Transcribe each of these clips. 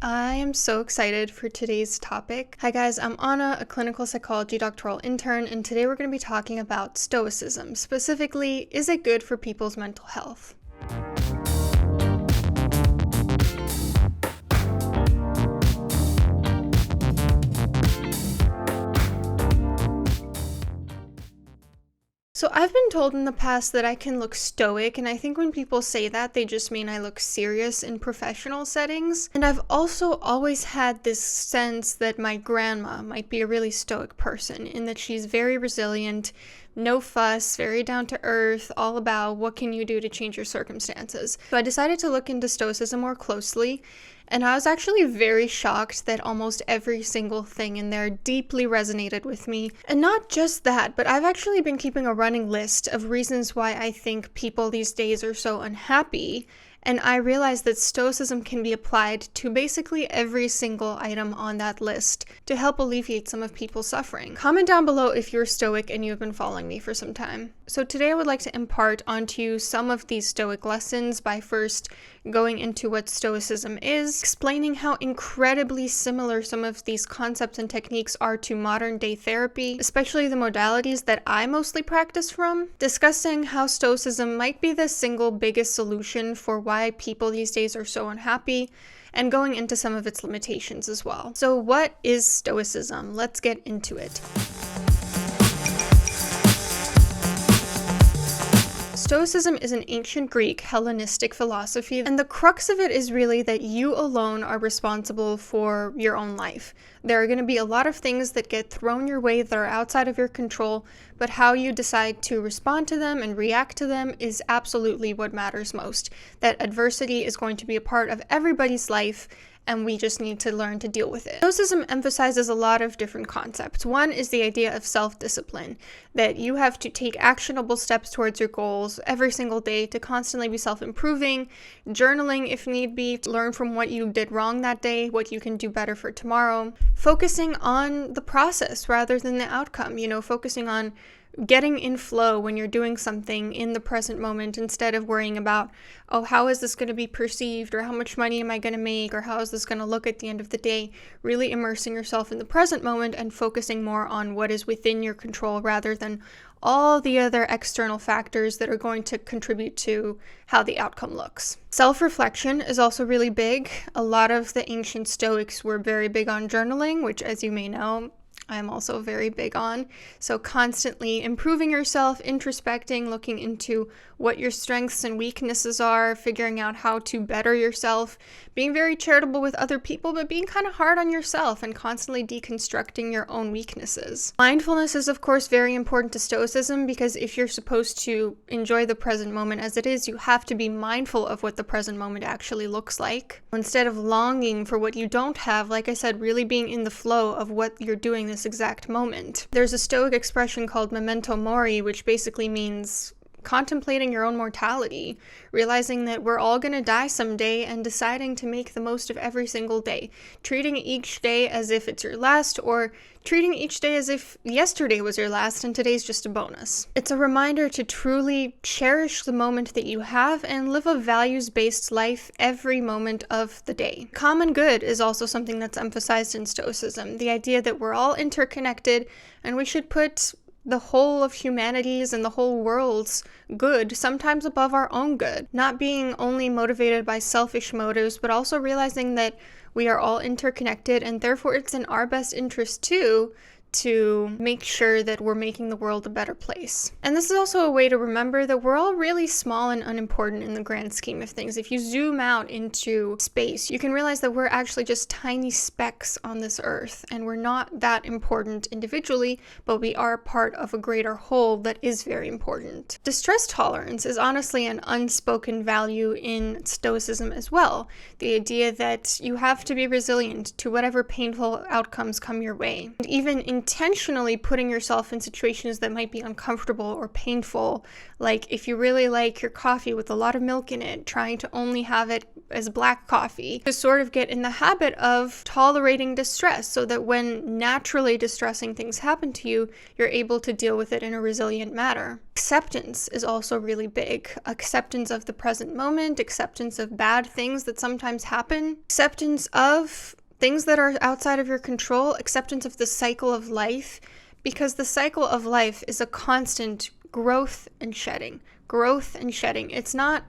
I am so excited for today's topic. Hi guys, I'm Anna, a clinical psychology doctoral intern, and today we're going to be talking about Stoicism. Specifically, is it good for people's mental health? So I've been told in the past that I can look stoic, and I think when people say that, they just mean I look serious in professional settings. And I've also always had this sense that my grandma might be a really stoic person, in that she's very resilient, no fuss, very down to earth, all about what can you do to change your circumstances. So I decided to look into Stoicism more closely, and I was actually very shocked that almost every single thing in there deeply resonated with me. And not just that, but I've actually been keeping a running list of reasons why I think people these days are so unhappy. And I realized that Stoicism can be applied to basically every single item on that list to help alleviate some of people's suffering. Comment down below if you're Stoic and you've been following me for some time. So today I would like to impart onto you some of these Stoic lessons by first going into what Stoicism is, explaining how incredibly similar some of these concepts and techniques are to modern day therapy, especially the modalities that I mostly practice from, discussing how Stoicism might be the single biggest solution for why people these days are so unhappy, and going into some of its limitations as well. So what is Stoicism? Let's get into it. Stoicism is an ancient Greek Hellenistic philosophy, and the crux of it is really that you alone are responsible for your own life. There are going to be a lot of things that get thrown your way that are outside of your control, but how you decide to respond to them and react to them is absolutely what matters most. That adversity is going to be a part of everybody's life, and we just need to learn to deal with it. Stoicism emphasizes a lot of different concepts. One is the idea of self-discipline, that you have to take actionable steps towards your goals every single day to constantly be self-improving, journaling if need be, to learn from what you did wrong that day, what you can do better for tomorrow, focusing on the process rather than the outcome, focusing on getting in flow when you're doing something in the present moment instead of worrying about, oh, how is this going to be perceived, or how much money am I going to make, or how is this going to look at the end of the day. Really immersing yourself in the present moment and focusing more on what is within your control rather than all the other external factors that are going to contribute to how the outcome looks. Self-reflection is also really big. A lot of the ancient Stoics were very big on journaling, which, as you may know, I'm also very big on. So constantly improving yourself, introspecting, looking into what your strengths and weaknesses are, figuring out how to better yourself, being very charitable with other people, but being kind of hard on yourself and constantly deconstructing your own weaknesses. Mindfulness is, of course, very important to Stoicism, because if you're supposed to enjoy the present moment as it is, you have to be mindful of what the present moment actually looks like. Instead of longing for what you don't have, like I said, really being in the flow of what you're doing this exact moment. There's a Stoic expression called memento mori, which basically means contemplating your own mortality, realizing that we're all going to die someday and deciding to make the most of every single day, treating each day as if it's your last, or treating each day as if yesterday was your last and today's just a bonus. It's a reminder to truly cherish the moment that you have and live a values-based life every moment of the day. Common good is also something that's emphasized in Stoicism, the idea that we're all interconnected and we should put the whole of humanity's and the whole world's good sometimes above our own good. Not being only motivated by selfish motives, but also realizing that we are all interconnected, and therefore it's in our best interest too to make sure that we're making the world a better place. And this is also a way to remember that we're all really small and unimportant in the grand scheme of things. If you zoom out into space, you can realize that we're actually just tiny specks on this earth, and we're not that important individually, but we are part of a greater whole that is very important. Distress tolerance is honestly an unspoken value in Stoicism as well. The idea that you have to be resilient to whatever painful outcomes come your way. And even intentionally putting yourself in situations that might be uncomfortable or painful, like if you really like your coffee with a lot of milk in it, trying to only have it as black coffee, to sort of get in the habit of tolerating distress so that when naturally distressing things happen to you, you're able to deal with it in a resilient manner. acceptance is also really big. Acceptance of the present moment, acceptance of bad things that sometimes happen, acceptance of things that are outside of your control, acceptance of the cycle of life, because the cycle of life is a constant growth and shedding. Growth and shedding. It's not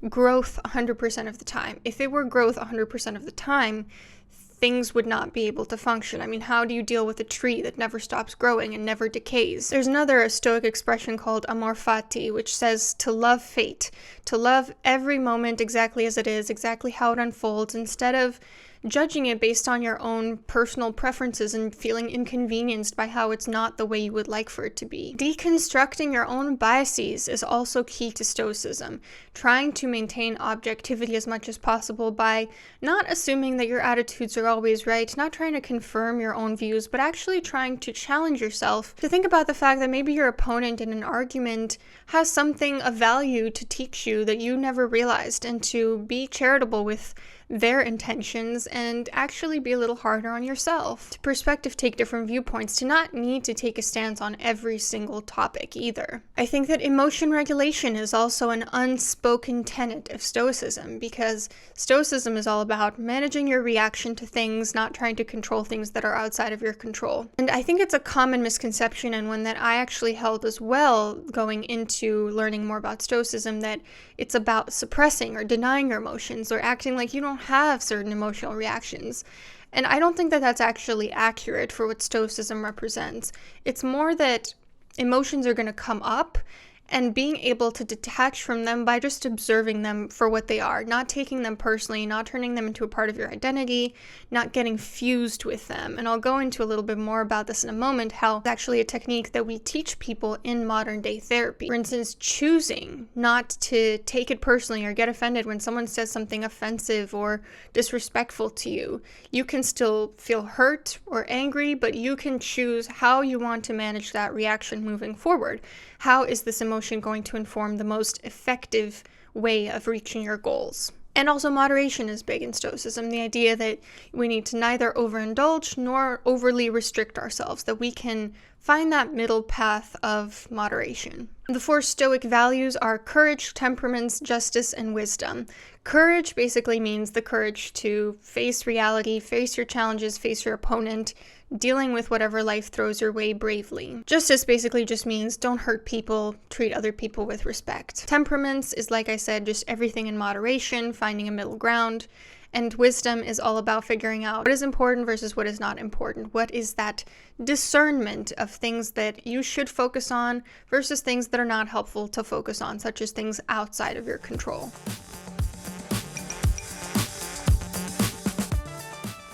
growth 100% of the time. If it were growth 100% of the time, things would not be able to function. I mean, how do you deal with a tree that never stops growing and never decays? There's another Stoic expression called amor fati, which says to love fate, to love every moment exactly as it is, exactly how it unfolds, instead of judging it based on your own personal preferences and feeling inconvenienced by how it's not the way you would like for it to be. Deconstructing your own biases is also key to Stoicism, trying to maintain objectivity as much as possible by not assuming that your attitudes are always right, not trying to confirm your own views, but actually trying to challenge yourself to think about the fact that maybe your opponent in an argument has something of value to teach you that you never realized, and to be charitable with their intentions and actually be a little harder on yourself. To perspective take different viewpoints, to not need to take a stance on every single topic either. I think that emotion regulation is also an unspoken tenet of Stoicism, because Stoicism is all about managing your reaction to things, not trying to control things that are outside of your control. And I think it's a common misconception, and one that I actually held as well going into learning more about Stoicism, that it's about suppressing or denying your emotions or acting like you don't have certain emotional reactions. And I don't think that that's actually accurate for what Stoicism represents. It's more that emotions are going to come up, and being able to detach from them by just observing them for what they are, not taking them personally, not turning them into a part of your identity, not getting fused with them. And I'll go into a little bit more about this in a moment, how it's actually a technique that we teach people in modern day therapy. For instance, choosing not to take it personally or get offended when someone says something offensive or disrespectful to you. You can still feel hurt or angry, but you can choose how you want to manage that reaction moving forward. How is this emotion going to inform the most effective way of reaching your goals? And also moderation is big in Stoicism, the idea that we need to neither overindulge nor overly restrict ourselves, that we can find that middle path of moderation. The 4 Stoic values are courage, temperance, justice, and wisdom. Courage basically means the courage to face reality, face your challenges, face your opponent, dealing with whatever life throws your way bravely. Justice basically just means don't hurt people, treat other people with respect. Temperance is, like I said, just everything in moderation, finding a middle ground. And wisdom is all about figuring out what is important versus what is not important. What is that discernment of things that you should focus on versus things that are not helpful to focus on, such as things outside of your control.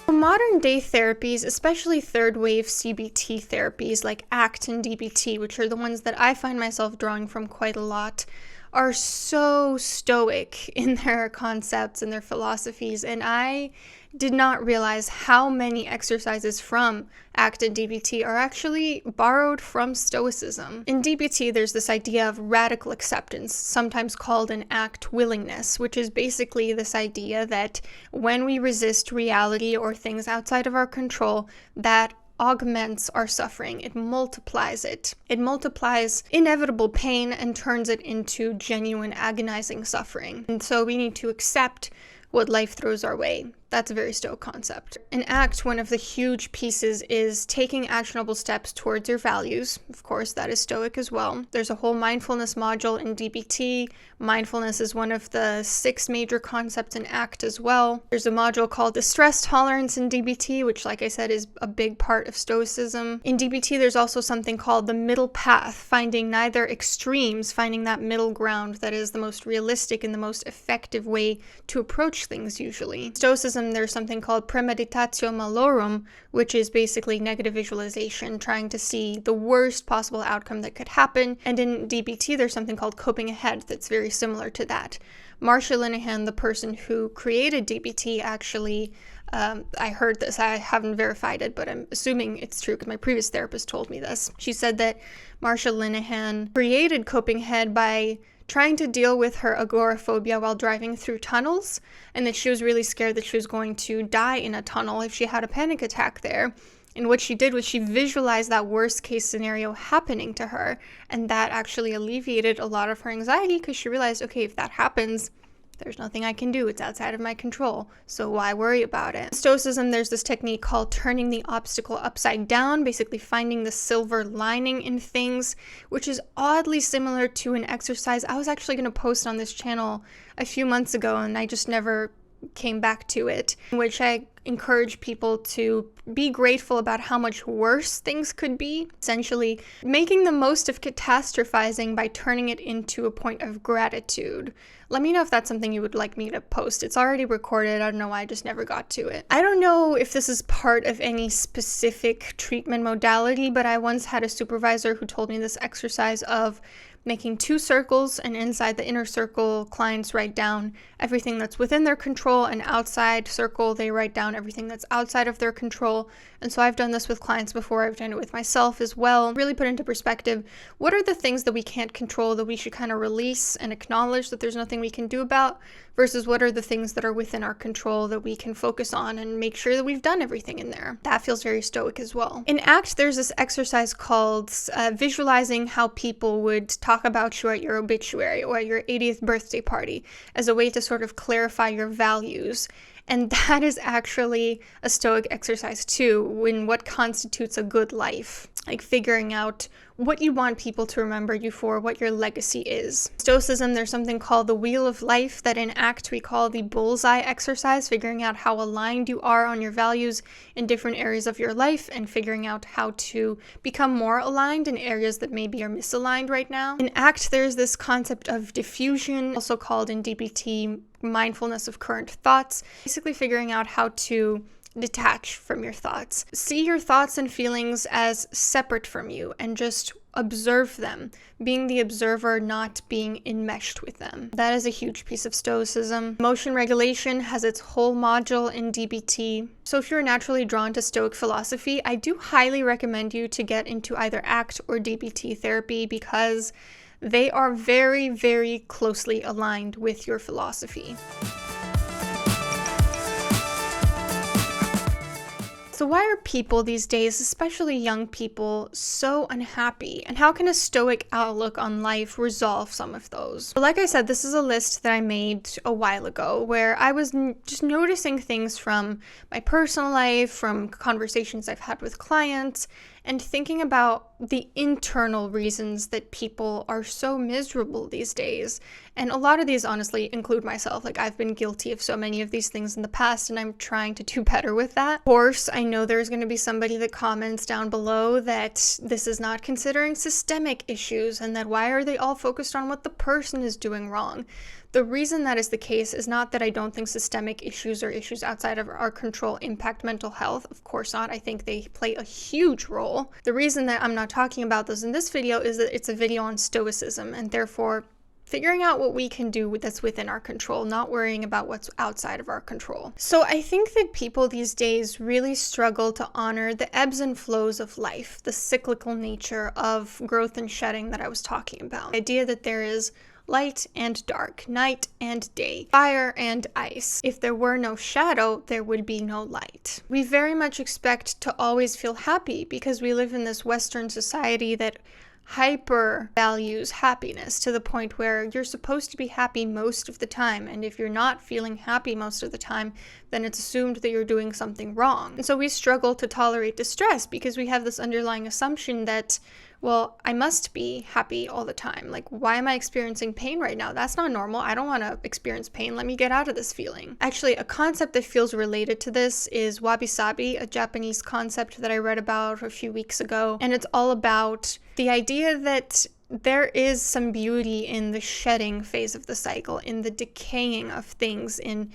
Modern day therapies, especially third wave CBT therapies like ACT and DBT, which are the ones that I find myself drawing from quite a lot, are so stoic in their concepts and their philosophies, and I did not realize how many exercises from ACT and DBT are actually borrowed from Stoicism. In DBT, there's this idea of radical acceptance, sometimes called an ACT willingness, which is basically this idea that when we resist reality or things outside of our control, that augments our suffering. It multiplies it. It multiplies inevitable pain and turns it into genuine agonizing suffering. And so we need to accept what life throws our way. That's a very Stoic concept. In ACT, one of the huge pieces is taking actionable steps towards your values. Of course, that is Stoic as well. There's a whole mindfulness module in DBT. Mindfulness is one of the 6 major concepts in ACT as well. There's a module called the stress tolerance in DBT, which, like I said, is a big part of Stoicism. In DBT, there's also something called the middle path, finding neither extremes, finding that middle ground that is the most realistic and the most effective way to approach things usually. Stoicism, there's something called premeditatio malorum, which is basically negative visualization, trying to see the worst possible outcome that could happen. And in DBT, there's something called coping ahead that's very similar to that. Marsha Linehan, the person who created DBT, actually, I heard this, I haven't verified it, but I'm assuming it's true because my previous therapist told me this. She said that Marsha Linehan created coping ahead by trying to deal with her agoraphobia while driving through tunnels, and that she was really scared that she was going to die in a tunnel if she had a panic attack there. And what she did was she visualized that worst case scenario happening to her. And that actually alleviated a lot of her anxiety because she realized, okay, if that happens, there's nothing I can do. It's outside of my control. So why worry about it? In Stoicism, there's this technique called turning the obstacle upside down, basically finding the silver lining in things, which is oddly similar to an exercise I was actually going to post on this channel a few months ago, and I just never came back to it, in which I encourage people to be grateful about how much worse things could be, essentially making the most of catastrophizing by turning it into a point of gratitude. Let me know if that's something you would like me to post. It's already recorded. I don't know why I just never got to it. I don't know if this is part of any specific treatment modality, but I once had a supervisor who told me this exercise of making 2 circles, and inside the inner circle, clients write down everything that's within their control, and outside circle, they write down everything that's outside of their control. And so I've done this with clients before. I've done it with myself as well. Really put into perspective, what are the things that we can't control that we should kind of release and acknowledge that there's nothing we can do about, versus what are the things that are within our control that we can focus on and make sure that we've done everything in there. That feels very Stoic as well. In ACT, there's this exercise called visualizing how people would talk about you at your obituary or at your 80th birthday party, as a way to sort of clarify your values. And that is actually a Stoic exercise too, in what constitutes a good life. Like figuring out what you want people to remember you for, what your legacy is. Stoicism, there's something called the Wheel of Life that in ACT we call the bullseye exercise, figuring out how aligned you are on your values in different areas of your life and figuring out how to become more aligned in areas that maybe are misaligned right now. In ACT, there's this concept of diffusion, also called in DBT mindfulness of current thoughts, basically figuring out how to detach from your thoughts. See your thoughts and feelings as separate from you and just observe them, being the observer, not being enmeshed with them. That is a huge piece of Stoicism. Emotion regulation has its whole module in DBT. So if you're naturally drawn to Stoic philosophy, I do highly recommend you to get into either ACT or DBT therapy because they are very, very closely aligned with your philosophy. So why are people these days, especially young people, so unhappy? And how can a Stoic outlook on life resolve some of those? So like I said, this is a list that I made a while ago where I was just noticing things from my personal life, from conversations I've had with clients, and thinking about the internal reasons that people are so miserable these days. And a lot of these honestly include myself. Like, I've been guilty of so many of these things in the past, and I'm trying to do better with that. Of course, I know there's going to be somebody that comments down below that this is not considering systemic issues, and that why are they all focused on what the person is doing wrong? The reason that is the case is not that I don't think systemic issues or issues outside of our control impact mental health. Of course not. I think they play a huge role. The reason that I'm not talking about those in this video is that it's a video on Stoicism, and therefore figuring out what we can do that's within our control, not worrying about what's outside of our control. So I think that people these days really struggle to honor the ebbs and flows of life, the cyclical nature of growth and shedding that I was talking about. The idea that there is light and dark, night and day, fire and ice. If there were no shadow, there would be no light. We very much expect to always feel happy because we live in this Western society that hyper values happiness to the point where you're supposed to be happy most of the time, and if you're not feeling happy most of the time, then it's assumed that you're doing something wrong. And so we struggle to tolerate distress because we have this underlying assumption that, well, I must be happy all the time. Like, why am I experiencing pain right now? That's not normal. I don't want to experience pain. Let me get out of this feeling. Actually, a concept that feels related to this is wabi-sabi, a Japanese concept that I read about a few weeks ago. And it's all about the idea that there is some beauty in the shedding phase of the cycle, in the decaying of things, in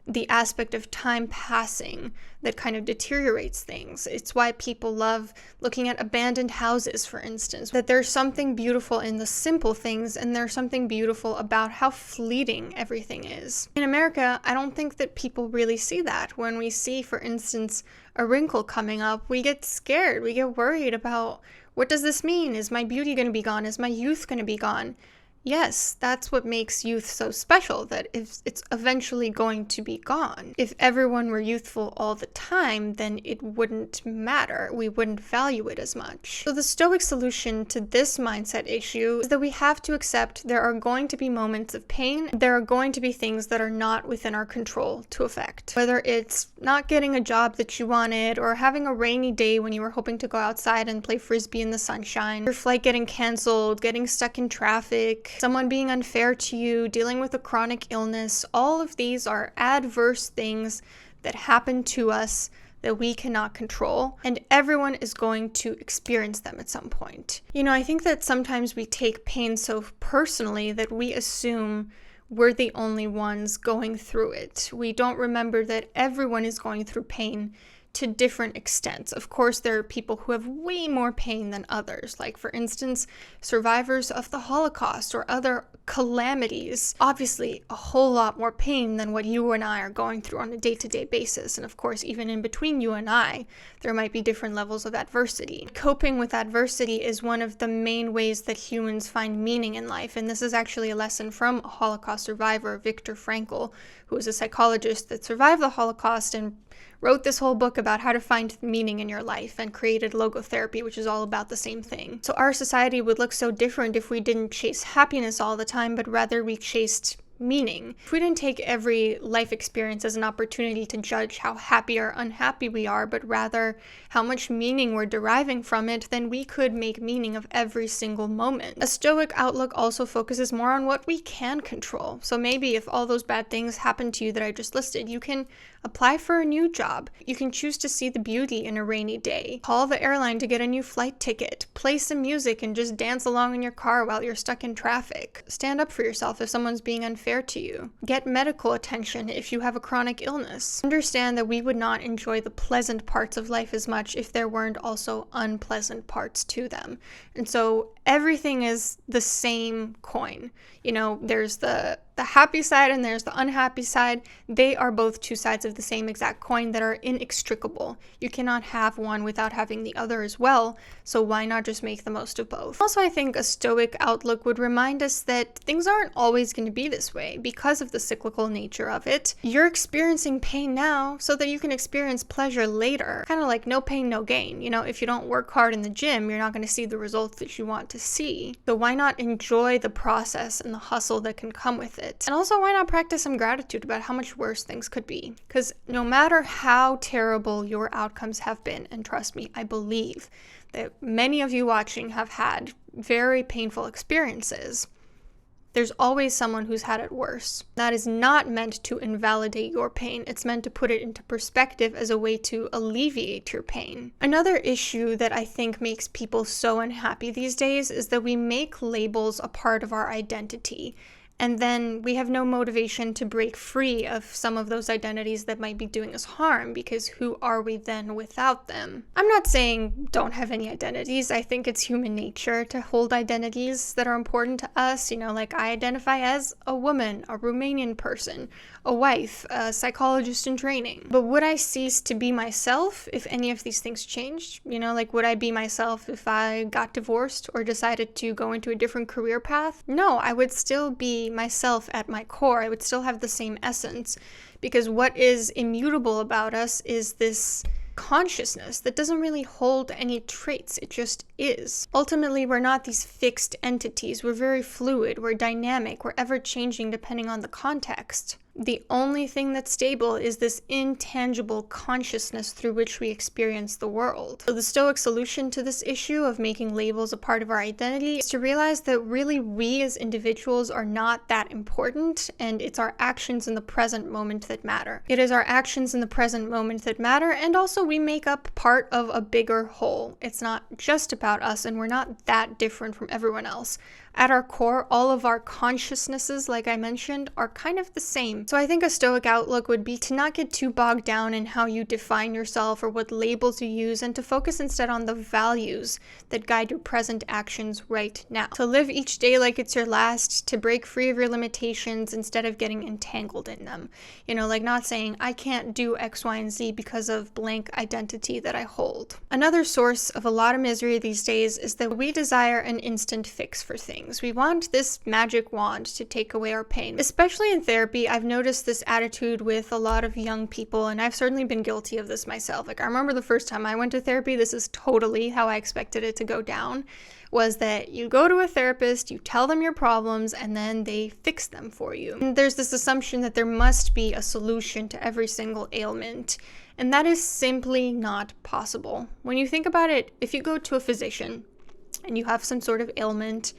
the aspect of time passing that kind of deteriorates things. It's why people love looking at abandoned houses, for instance, that there's something beautiful in the simple things, and there's something beautiful about how fleeting everything is. In America, I don't think that people really see that. When we see, for instance, a wrinkle coming up, we get scared, we get worried about, what does this mean? Is my beauty going to be gone? Is my youth going to be gone? Yes, that's what makes youth so special, that if it's eventually going to be gone. If everyone were youthful all the time, then it wouldn't matter. We wouldn't value it as much. So the Stoic solution to this mindset issue is that we have to accept there are going to be moments of pain. There are going to be things that are not within our control to affect. Whether it's not getting a job that you wanted, or having a rainy day when you were hoping to go outside and play frisbee in the sunshine, your flight getting canceled, getting stuck in traffic, someone being unfair to you, dealing with a chronic illness. All of these are adverse things that happen to us that we cannot control, and everyone is going to experience them at some point. I think that sometimes we take pain so personally that we assume we're the only ones going through it. We don't remember that everyone is going through pain to different extents. Of course, there are people who have way more pain than others, like, for instance, survivors of the Holocaust or other calamities. Obviously, a whole lot more pain than what you and I are going through on a day-to-day basis. And of course, even in between you and I, there might be different levels of adversity. Coping with adversity is one of the main ways that humans find meaning in life. And this is actually a lesson from a Holocaust survivor, Viktor Frankl, who was a psychologist that survived the Holocaust and wrote this whole book about how to find meaning in your life, and created logotherapy, which is all about the same thing. So our society would look so different if we didn't chase happiness all the time, but rather we chased meaning. If we didn't take every life experience as an opportunity to judge how happy or unhappy we are, but rather how much meaning we're deriving from it, then we could make meaning of every single moment. A Stoic outlook also focuses more on what we can control. So maybe if all those bad things happen to you that I just listed, you can apply for a new job. You can choose to see the beauty in a rainy day. Call the airline to get a new flight ticket. Play some music and just dance along in your car while you're stuck in traffic. Stand up for yourself if someone's being unfair to you. Get medical attention if you have a chronic illness. Understand that we would not enjoy the pleasant parts of life as much if there weren't also unpleasant parts to them. And so everything is the same coin. There's the happy side and there's the unhappy side. They are both two sides of the same exact coin that are inextricable. You cannot have one without having the other as well, so why not just make the most of both? Also, I think a Stoic outlook would remind us that things aren't always going to be this way because of the cyclical nature of it. You're experiencing pain now so that you can experience pleasure later. Kind of like no pain, no gain. If you don't work hard in the gym, you're not going to see the results that you want to see. So why not enjoy the process and the hustle that can come with it? And also, why not practice some gratitude about how much worse things could be? Because no matter how terrible your outcomes have been, and trust me, I believe that many of you watching have had very painful experiences, there's always someone who's had it worse. That is not meant to invalidate your pain. It's meant to put it into perspective as a way to alleviate your pain. Another issue that I think makes people so unhappy these days is that we make labels a part of our identity. And then we have no motivation to break free of some of those identities that might be doing us harm, because who are we then without them? I'm not saying don't have any identities. I think it's human nature to hold identities that are important to us. Like I identify as a woman, a Romanian person, a wife, a psychologist in training. But would I cease to be myself if any of these things changed? Like would I be myself if I got divorced or decided to go into a different career path? No, I would still be myself at my core. I would still have the same essence, because what is immutable about us is this consciousness that doesn't really hold any traits. It just is. Ultimately, we're not these fixed entities. We're very fluid. We're dynamic. We're ever changing depending on the context. The only thing that's stable is this intangible consciousness through which we experience the world. So the Stoic solution to this issue of making labels a part of our identity is to realize that really we as individuals are not that important, and it's our actions in the present moment that matter. It is our actions in the present moment that matter, and also we make up part of a bigger whole. It's not just about us, and we're not that different from everyone else. At our core, all of our consciousnesses, like I mentioned, are kind of the same. time. So I think a Stoic outlook would be to not get too bogged down in how you define yourself or what labels you use, and to focus instead on the values that guide your present actions right now. To live each day like it's your last, to break free of your limitations instead of getting entangled in them. Like not saying, I can't do X, Y, and Z because of blank identity that I hold. Another source of a lot of misery these days is that we desire an instant fix for things. We want this magic wand to take away our pain. Especially in therapy, I've noticed this attitude with a lot of young people, and I've certainly been guilty of this myself. Like, I remember the first time I went to therapy, this is totally how I expected it to go down, was that you go to a therapist, you tell them your problems, and then they fix them for you. And there's this assumption that there must be a solution to every single ailment, and that is simply not possible. When you think about it, if you go to a physician and you have some sort of ailment,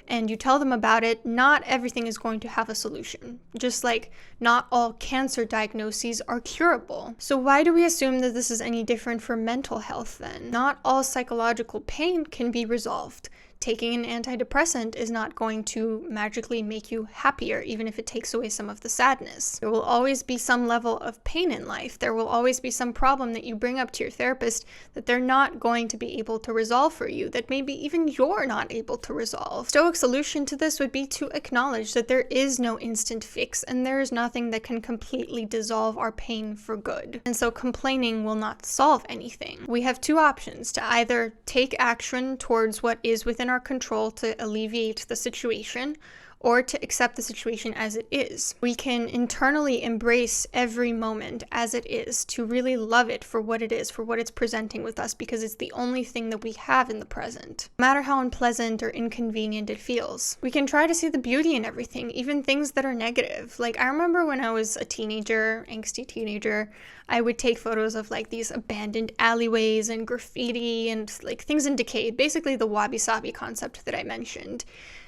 and you tell them about it, not everything is going to have a solution. Just like not all cancer diagnoses are curable. So why do we assume that this is any different for mental health then? Not all psychological pain can be resolved. Taking an antidepressant is not going to magically make you happier, even if it takes away some of the sadness. There will always be some level of pain in life. There will always be some problem that you bring up to your therapist that they're not going to be able to resolve for you, that maybe even you're not able to resolve. Stoic solution to this would be to acknowledge that there is no instant fix, and there is nothing that can completely dissolve our pain for good. And so complaining will not solve anything. We have two options: to either take action towards what is within our control to alleviate the situation, or to accept the situation as it is. We can internally embrace every moment as it is, to really love it for what it is, for what it's presenting with us, because it's the only thing that we have in the present, no matter how unpleasant or inconvenient it feels. We can try to see the beauty in everything, even things that are negative. Like, I remember when I was a teenager, angsty teenager, I would take photos of like these abandoned alleyways and graffiti and like things in decay, basically the wabi-sabi concept that I mentioned.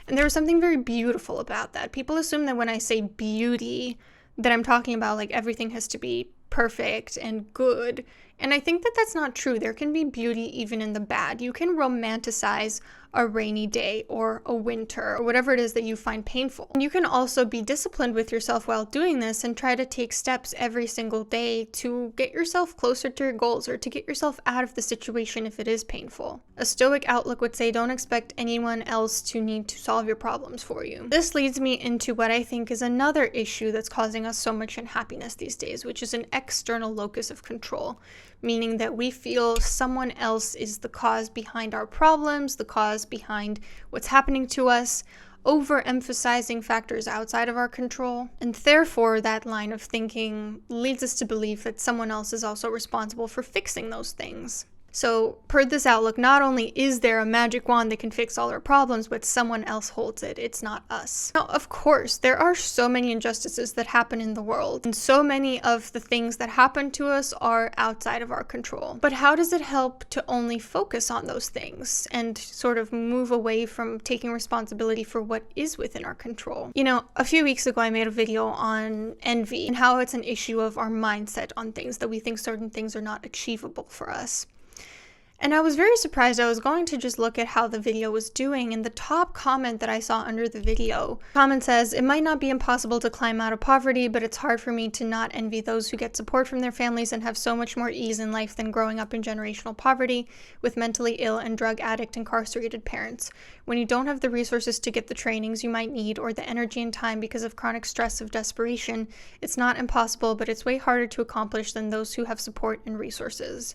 And there was something very beautiful about that. People assume that when I say beauty, that I'm talking about like everything has to be perfect and good. And I think that that's not true. There can be beauty even in the bad. You can romanticize a rainy day or a winter or whatever it is that you find painful. And you can also be disciplined with yourself while doing this and try to take steps every single day to get yourself closer to your goals, or to get yourself out of the situation if it is painful. A Stoic outlook would say, don't expect anyone else to need to solve your problems for you. This leads me into what I think is another issue that's causing us so much unhappiness these days, which is an external locus of control, meaning that we feel someone else is the cause behind our problems, the cause behind what's happening to us, overemphasizing factors outside of our control. And therefore, that line of thinking leads us to believe that someone else is also responsible for fixing those things. So, per this outlook, not only is there a magic wand that can fix all our problems, but someone else holds it. It's not us. Now, of course, there are so many injustices that happen in the world, and so many of the things that happen to us are outside of our control. But how does it help to only focus on those things and sort of move away from taking responsibility for what is within our control? A few weeks ago, I made a video on envy and how it's an issue of our mindset on things, that we think certain things are not achievable for us. And I was very surprised. I was going to just look at how the video was doing, and the top comment that I saw under the video, comment says, "It might not be impossible to climb out of poverty, but it's hard for me to not envy those who get support from their families and have so much more ease in life than growing up in generational poverty with mentally ill and drug addict incarcerated parents. When you don't have the resources to get the trainings you might need or the energy and time because of chronic stress of desperation, it's not impossible, but it's way harder to accomplish than those who have support and resources."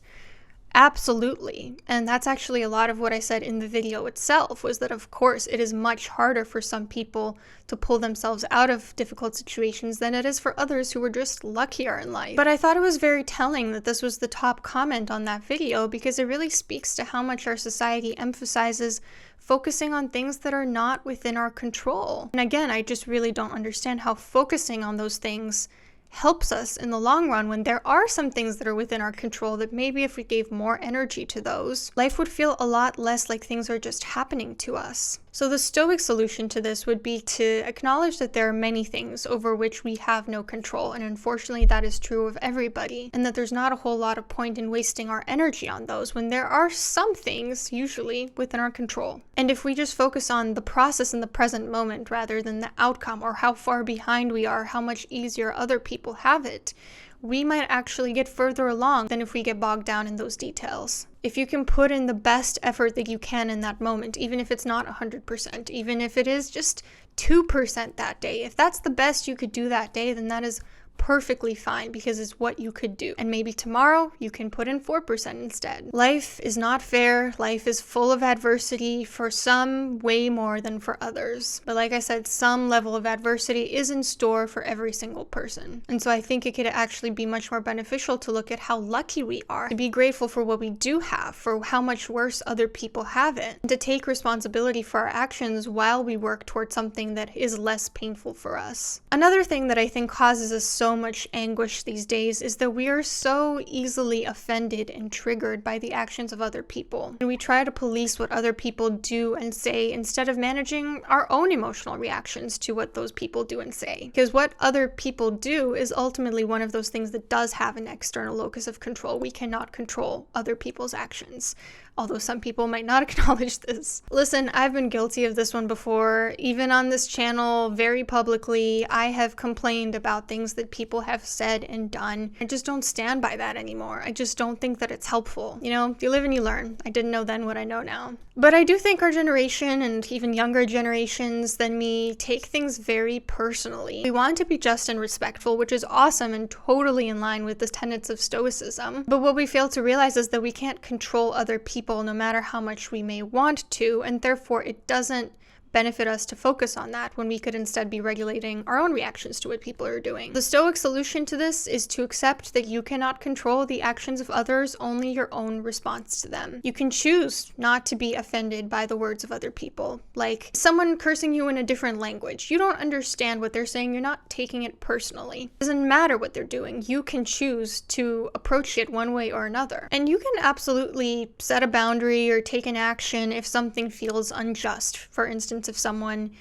Absolutely. And that's actually a lot of what I said in the video itself, was that of course it is much harder for some people to pull themselves out of difficult situations than it is for others who were just luckier in life. But I thought it was very telling that this was the top comment on that video, because it really speaks to how much our society emphasizes focusing on things that are not within our control. And again, I just really don't understand how focusing on those things helps us in the long run, when there are some things that are within our control that maybe if we gave more energy to those, life would feel a lot less like things are just happening to us. So the Stoic solution to this would be to acknowledge that there are many things over which we have no control, and unfortunately that is true of everybody, and that there's not a whole lot of point in wasting our energy on those when there are some things, usually, within our control. And if we just focus on the process in the present moment rather than the outcome or how far behind we are, how much easier other people have it, we might actually get further along than if we get bogged down in those details. If you can put in the best effort that you can in that moment, even if it's not 100%, even if it is just 2% that day, if that's the best you could do that day, then that is perfectly fine because it's what you could do. And maybe tomorrow you can put in 4% instead. Life is not fair. Life is full of adversity, for some way more than for others. But like I said, some level of adversity is in store for every single person. And so I think it could actually be much more beneficial to look at how lucky we are, to be grateful for what we do have, for how much worse other people have it, and to take responsibility for our actions while we work towards something that is less painful for us. Another thing that I think causes us so much anguish these days is that we are so easily offended and triggered by the actions of other people. And we try to police what other people do and say instead of managing our own emotional reactions to what those people do and say. Because what other people do is ultimately one of those things that does have an external locus of control. We cannot control other people's actions, although some people might not acknowledge this. Listen, I've been guilty of this one before. Even on this channel, very publicly, I have complained about things that people have said and done. I just don't stand by that anymore. I just don't think that it's helpful. You know, you live and you learn. I didn't know then what I know now. But I do think our generation and even younger generations than me take things very personally. We want to be just and respectful, which is awesome and totally in line with the tenets of Stoicism. But what we fail to realize is that we can't control other people no matter how much we may want to, and therefore it doesn't benefit us to focus on that when we could instead be regulating our own reactions to what people are doing. The Stoic solution to this is to accept that you cannot control the actions of others, only your own response to them. You can choose not to be offended by the words of other people, like someone cursing you in a different language. You don't understand what they're saying, you're not taking it personally. It doesn't matter what they're doing, you can choose to approach it one way or another. And you can absolutely set a boundary or take an action if something feels unjust. For instance, if someone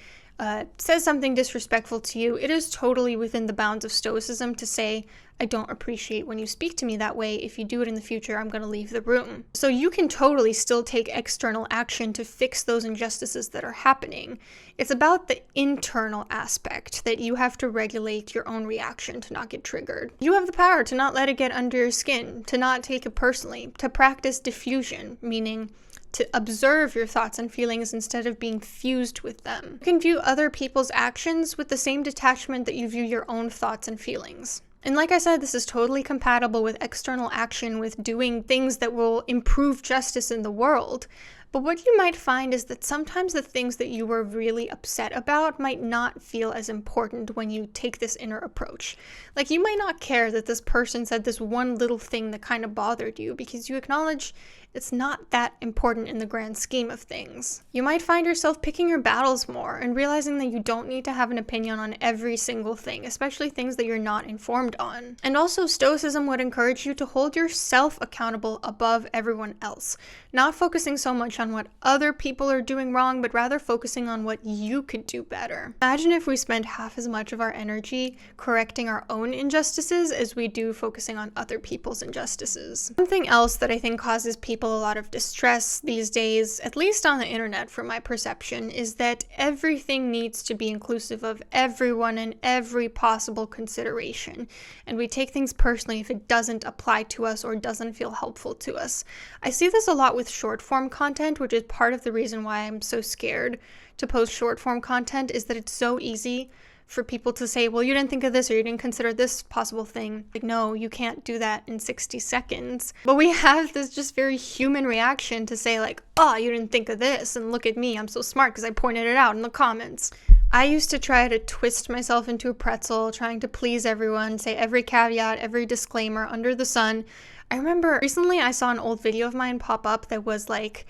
says something disrespectful to you, it is totally within the bounds of Stoicism to say, I don't appreciate when you speak to me that way. If you do it in the future, I'm going to leave the room. So you can totally still take external action to fix those injustices that are happening. It's about the internal aspect that you have to regulate your own reaction to not get triggered. You have the power to not let it get under your skin, to not take it personally, to practice diffusion, meaning to observe your thoughts and feelings instead of being fused with them. You can view other people's actions with the same detachment that you view your own thoughts and feelings. And like I said, this is totally compatible with external action, with doing things that will improve justice in the world. But what you might find is that sometimes the things that you were really upset about might not feel as important when you take this inner approach. Like, you might not care that this person said this one little thing that kind of bothered you because you acknowledge it's not that important in the grand scheme of things. You might find yourself picking your battles more and realizing that you don't need to have an opinion on every single thing, especially things that you're not informed on. And also, Stoicism would encourage you to hold yourself accountable above everyone else, not focusing so much on what other people are doing wrong, but rather focusing on what you could do better. Imagine if we spent half as much of our energy correcting our own injustices as we do focusing on other people's injustices. Something else that I think causes people a lot of distress these days, at least on the internet from my perception, is that everything needs to be inclusive of everyone and every possible consideration. And we take things personally if it doesn't apply to us or doesn't feel helpful to us. I see this a lot with short form content, which is part of the reason why I'm so scared to post short form content, is that it's so easy for people to say, well, you didn't think of this or you didn't consider this possible thing. Like, no, you can't do that in 60 seconds. But we have this just very human reaction to say like, oh, you didn't think of this, and look at me, I'm so smart because I pointed it out in the comments. I used to try to twist myself into a pretzel, trying to please everyone, say every caveat, every disclaimer under the sun. I remember recently I saw an old video of mine pop up that was like,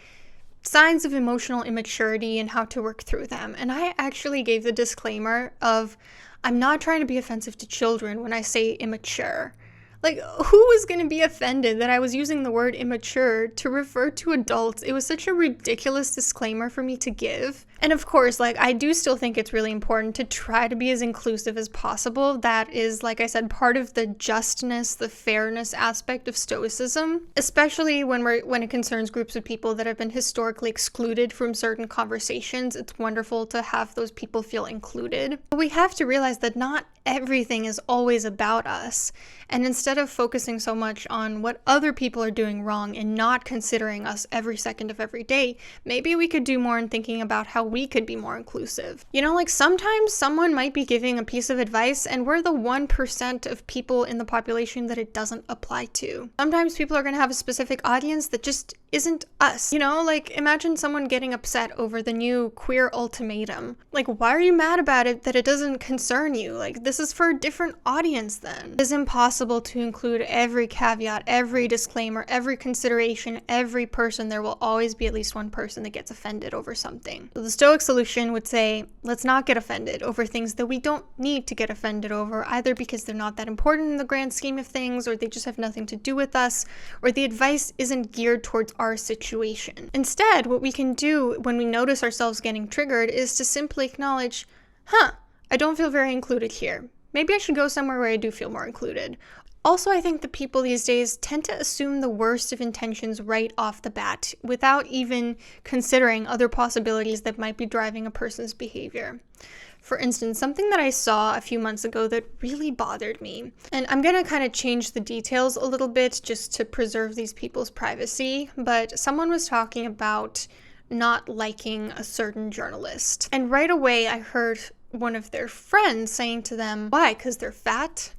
signs of emotional immaturity and how to work through them. And I actually gave the disclaimer of, I'm not trying to be offensive to children when I say immature. Like, who was going to be offended that I was using the word immature to refer to adults? It was such a ridiculous disclaimer for me to give. And of course, like, I do still think it's really important to try to be as inclusive as possible. That is, like I said, part of the justness, the fairness aspect of Stoicism, especially when it concerns groups of people that have been historically excluded from certain conversations. It's wonderful to have those people feel included. But we have to realize that not everything is always about us. And instead of focusing so much on what other people are doing wrong and not considering us every second of every day, maybe we could do more in thinking about how we could be more inclusive. You know, like sometimes someone might be giving a piece of advice and we're the 1% of people in the population that it doesn't apply to. Sometimes people are going to have a specific audience that just isn't us. You know, like imagine someone getting upset over the new queer ultimatum. Like, why are you mad about it that it doesn't concern you? Like, this is for a different audience then. It is impossible to include every caveat, every disclaimer, every consideration, every person. There will always be at least one person that gets offended over something. So the Stoic solution would say, let's not get offended over things that we don't need to get offended over, either because they're not that important in the grand scheme of things, or they just have nothing to do with us, or the advice isn't geared towards our situation. Instead, what we can do when we notice ourselves getting triggered is to simply acknowledge, I don't feel very included here. Maybe I should go somewhere where I do feel more included. Also, I think that people these days tend to assume the worst of intentions right off the bat without even considering other possibilities that might be driving a person's behavior. For instance, something that I saw a few months ago that really bothered me, and I'm going to kind of change the details a little bit just to preserve these people's privacy, but someone was talking about not liking a certain journalist. And right away, I heard one of their friends saying to them, why? Because they're fat?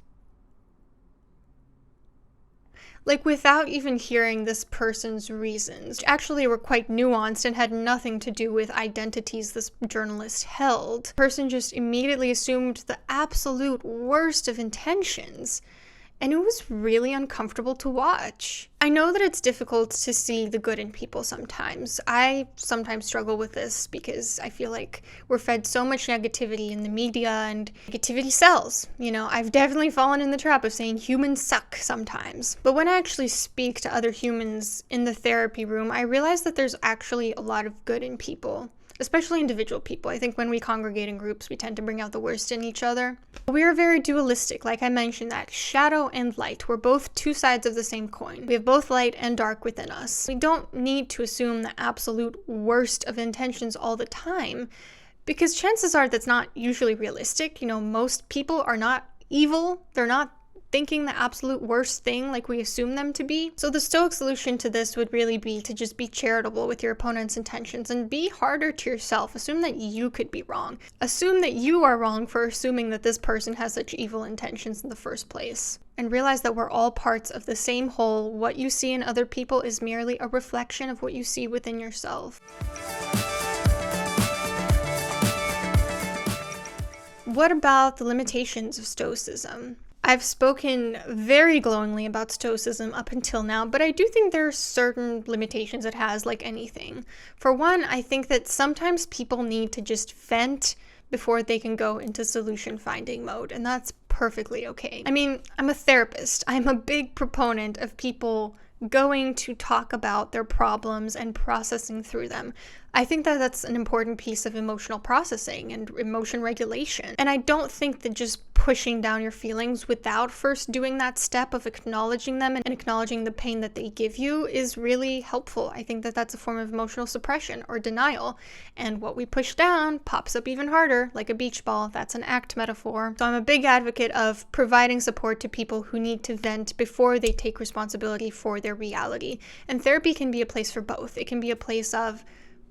Like, without even hearing this person's reasons, which actually were quite nuanced and had nothing to do with identities this journalist held. The person just immediately assumed the absolute worst of intentions, and it was really uncomfortable to watch. I know that it's difficult to see the good in people sometimes. I sometimes struggle with this because I feel like we're fed so much negativity in the media, and negativity sells. You know, I've definitely fallen in the trap of saying humans suck sometimes. But when I actually speak to other humans in the therapy room, I realize that there's actually a lot of good in people. Especially individual people. I think when we congregate in groups, we tend to bring out the worst in each other. We are very dualistic, like I mentioned, that shadow and light. We're both two sides of the same coin. We have both light and dark within us. We don't need to assume the absolute worst of intentions all the time, because chances are that's not usually realistic. You know, most people are not evil. They're not thinking the absolute worst thing like we assume them to be. So the Stoic solution to this would really be to just be charitable with your opponent's intentions and be harder to yourself. Assume that you could be wrong. Assume that you are wrong for assuming that this person has such evil intentions in the first place. And realize that we're all parts of the same whole. What you see in other people is merely a reflection of what you see within yourself. What about the limitations of Stoicism? I've spoken very glowingly about Stoicism up until now, but I do think there are certain limitations it has, like anything. For one, I think that sometimes people need to just vent before they can go into solution-finding mode, and that's perfectly okay. I mean, I'm a therapist. I'm a big proponent of people going to talk about their problems and processing through them. I think that that's an important piece of emotional processing and emotion regulation. And I don't think that just pushing down your feelings without first doing that step of acknowledging them and acknowledging the pain that they give you is really helpful. I think that that's a form of emotional suppression or denial. And what we push down pops up even harder, like a beach ball. That's an ACT metaphor. So I'm a big advocate of providing support to people who need to vent before they take responsibility for their reality. And therapy can be a place for both. It can be a place of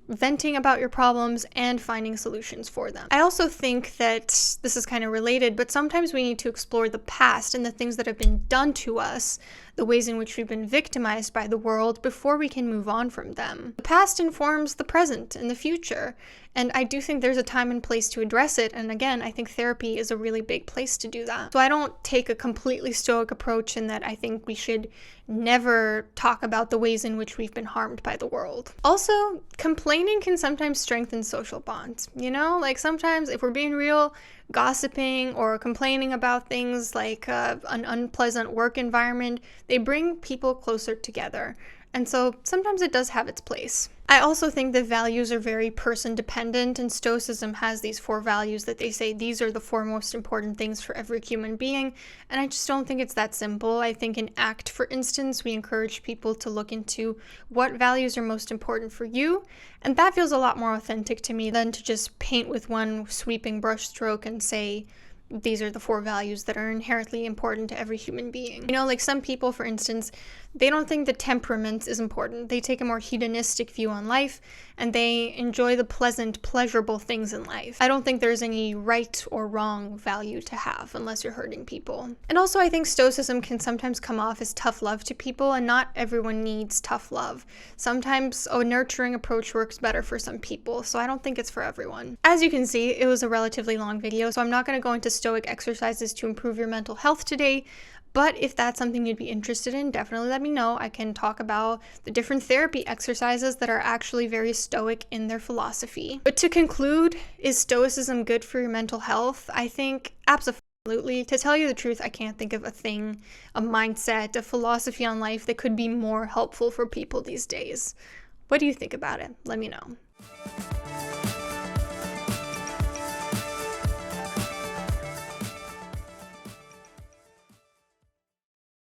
venting about your problems and finding solutions for them. I also think that this is kind of related, but sometimes we need to explore the past and the things that have been done to us, the ways in which we've been victimized by the world before we can move on from them. The past informs the present and the future, and I do think there's a time and place to address it, and again, I think therapy is a really big place to do that. So I don't take a completely stoic approach in that I think we should never talk about the ways in which we've been harmed by the world. Also, complaining can sometimes strengthen social bonds. You know, like sometimes if we're being real, gossiping or complaining about things like an unpleasant work environment, they bring people closer together. And so sometimes it does have its place. I also think that values are very person dependent, and Stoicism has these 4 values that they say these are the 4 most important things for every human being, and I just don't think it's that simple. I think in ACT, for instance, we encourage people to look into what values are most important for you, and that feels a lot more authentic to me than to just paint with one sweeping brushstroke and say, these are the 4 values that are inherently important to every human being. You know, like some people, for instance, they don't think that temperament is important. They take a more hedonistic view on life, and they enjoy the pleasant, pleasurable things in life. I don't think there's any right or wrong value to have unless you're hurting people. And also, I think Stoicism can sometimes come off as tough love to people, and not everyone needs tough love. Sometimes a nurturing approach works better for some people, so I don't think it's for everyone. As you can see, it was a relatively long video, so I'm not going to go into Stoic exercises to improve your mental health today. But if that's something you'd be interested in, definitely let me know. I can talk about the different therapy exercises that are actually very Stoic in their philosophy. But to conclude, is Stoicism good for your mental health? I think absolutely. To tell you the truth, I can't think of a thing, a mindset, a philosophy on life that could be more helpful for people these days. What do you think about it? Let me know.